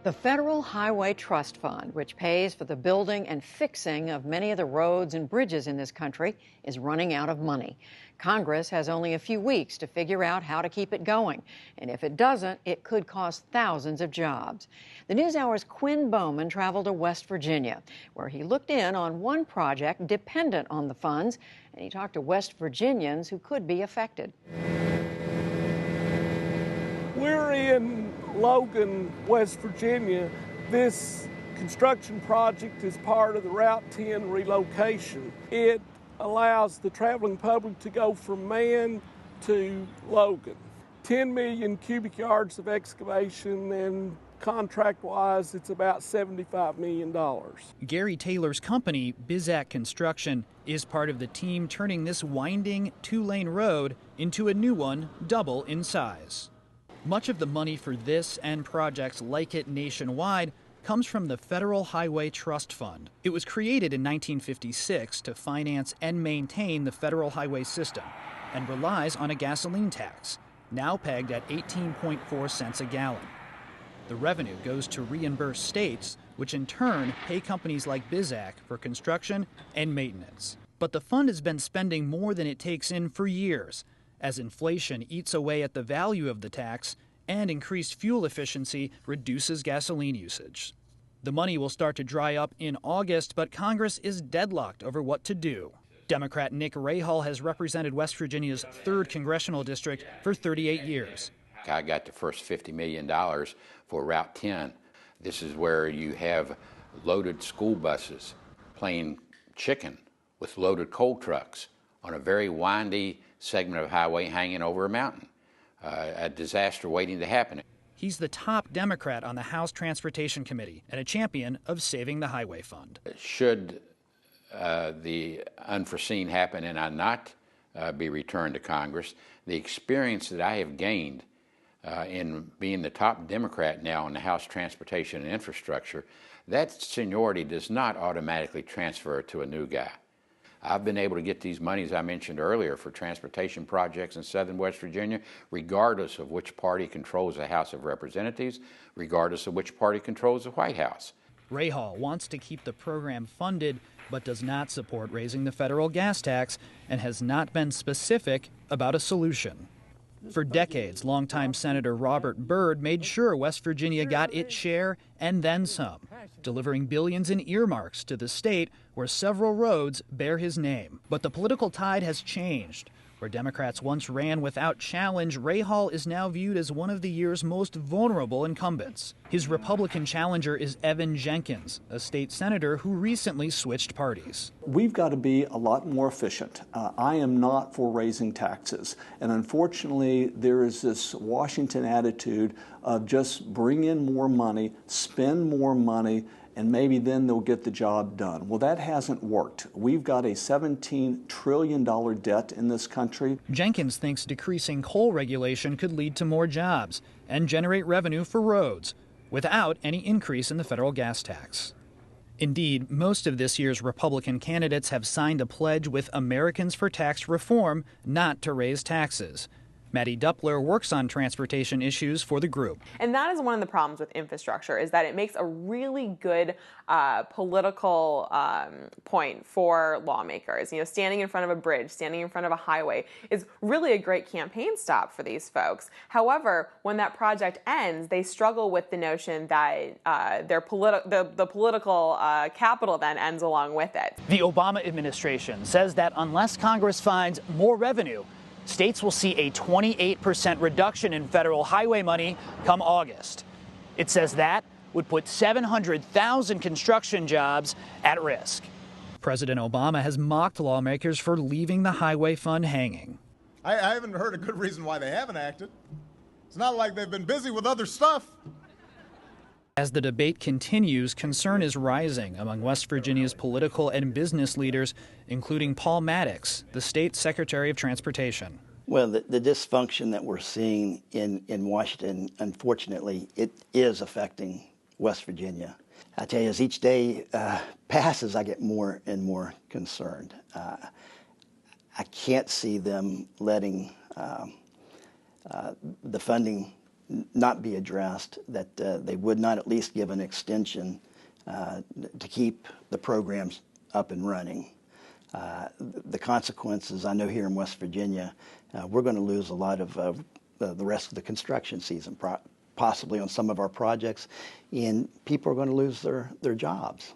The Federal Highway Trust Fund, which pays for the building and fixing of many of the roads and bridges in this country, is running out of money. Congress has only a few weeks to figure out how to keep it going. And if it doesn't, it could cost thousands of jobs. The NewsHour's Quinn Bowman traveled to West Virginia, where he looked in on one project dependent on the funds, and he talked to West Virginians who could be affected. We're in Logan, West Virginia. This construction project is part of the Route 10 relocation. It allows the traveling public to go from Man to Logan. 10 million cubic yards of excavation, and contract-wise, it's about $75 million. Gary Taylor's company, Bizak Construction, is part of the team turning this winding two-lane road into a new one double in size. Much of the money for this and projects like it nationwide comes from the Federal Highway Trust Fund. It was created in 1956 to finance and maintain the federal highway system and relies on a gasoline tax, now pegged at 18.4 cents a gallon. The revenue goes to reimburse states, which in turn pay companies like Bizak for construction and maintenance. But the fund has been spending more than it takes in for years, as inflation eats away at the value of the tax and increased fuel efficiency reduces gasoline usage. The money will start to dry up in August, but Congress is deadlocked over what to do. Democrat Nick Rahal has represented West Virginia's 3rd congressional district for 38 years. I got the first $50 million for Route 10. This is where you have loaded school buses playing chicken with loaded coal trucks on a very windy segment of highway hanging over a mountain. A disaster waiting to happen. He's the top Democrat on the House Transportation Committee and a champion of saving the highway fund. Should the unforeseen happen and I not be returned to Congress, the experience that I have gained in being the top Democrat now in the House Transportation and Infrastructure, that seniority does not automatically transfer to a new guy. I've been able to get these monies I mentioned earlier for transportation projects in southern West Virginia, regardless of which party controls the House of Representatives, regardless of which party controls the White House. Rahal wants to keep the program funded, but does not support raising the federal gas tax and has not been specific about a solution. For decades, longtime Senator Robert Byrd made sure West Virginia got its share and then some, delivering billions in earmarks to the state where several roads bear his name. But the political tide has changed. Where Democrats once ran without challenge, Rahal is now viewed as one of the year's most vulnerable incumbents. His Republican challenger is Evan Jenkins, a state senator who recently switched parties. We've got to be a lot more efficient. I am not for raising taxes. And unfortunately, there is this Washington attitude of just bring in more money, spend more money, and maybe then they'll get the job done. Well, that hasn't worked. We've got a $17 trillion debt in this country. Jenkins thinks decreasing coal regulation could lead to more jobs and generate revenue for roads without any increase in the federal gas tax. Indeed, most of this year's Republican candidates have signed a pledge with Americans for Tax Reform not to raise taxes. Mattie Duppler works on transportation issues for the group. And that is one of the problems with infrastructure, is that it makes a really good political point for lawmakers. You know, standing in front of a bridge, standing in front of a highway is really a great campaign stop for these folks. However, when that project ends, they struggle with the notion that the political capital then ends along with it. The Obama administration says that unless Congress finds more revenue, states will see a 28% reduction in federal highway money come August. It says that would put 700,000 construction jobs at risk. President Obama has mocked lawmakers for leaving the highway fund hanging. I haven't heard a good reason why they haven't acted. It's not like they've been busy with other stuff. As the debate continues, concern is rising among West Virginia's political and business leaders, including Paul Maddox, the state Secretary of Transportation. Well, the dysfunction that we're seeing in Washington, unfortunately, it is affecting West Virginia. I tell you, as each day passes, I get more and more concerned. I can't see them letting the funding not be addressed, that they would not at least give an extension to keep the programs up and running. The consequences, I know here in West Virginia, we're going to lose a lot of the rest of the construction season, possibly on some of our projects, and people are going to lose their jobs.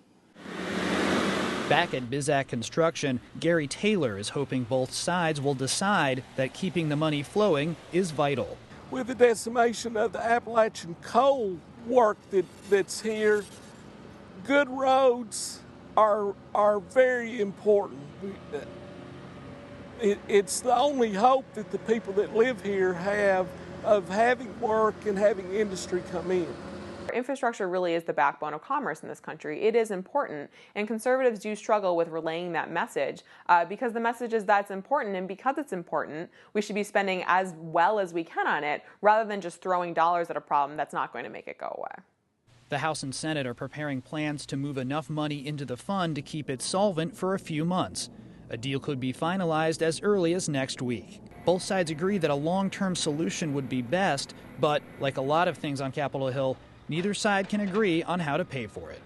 Back at Bizak Construction, Gary Taylor is hoping both sides will decide that keeping the money flowing is vital. With the decimation of the Appalachian coal work that's here, good roads are very important. It's the only hope that the people that live here have of having work and having industry come in. Infrastructure really is the backbone of commerce in this country. It is important, and conservatives do struggle with relaying that message because the message is that it's important, and because it's important, we should be spending as well as we can on it rather than just throwing dollars at a problem that's not going to make it go away. The House and Senate are preparing plans to move enough money into the fund to keep it solvent for a few months. A deal could be finalized as early as next week. Both sides agree that a long-term solution would be best, but like a lot of things on Capitol Hill, neither side can agree on how to pay for it.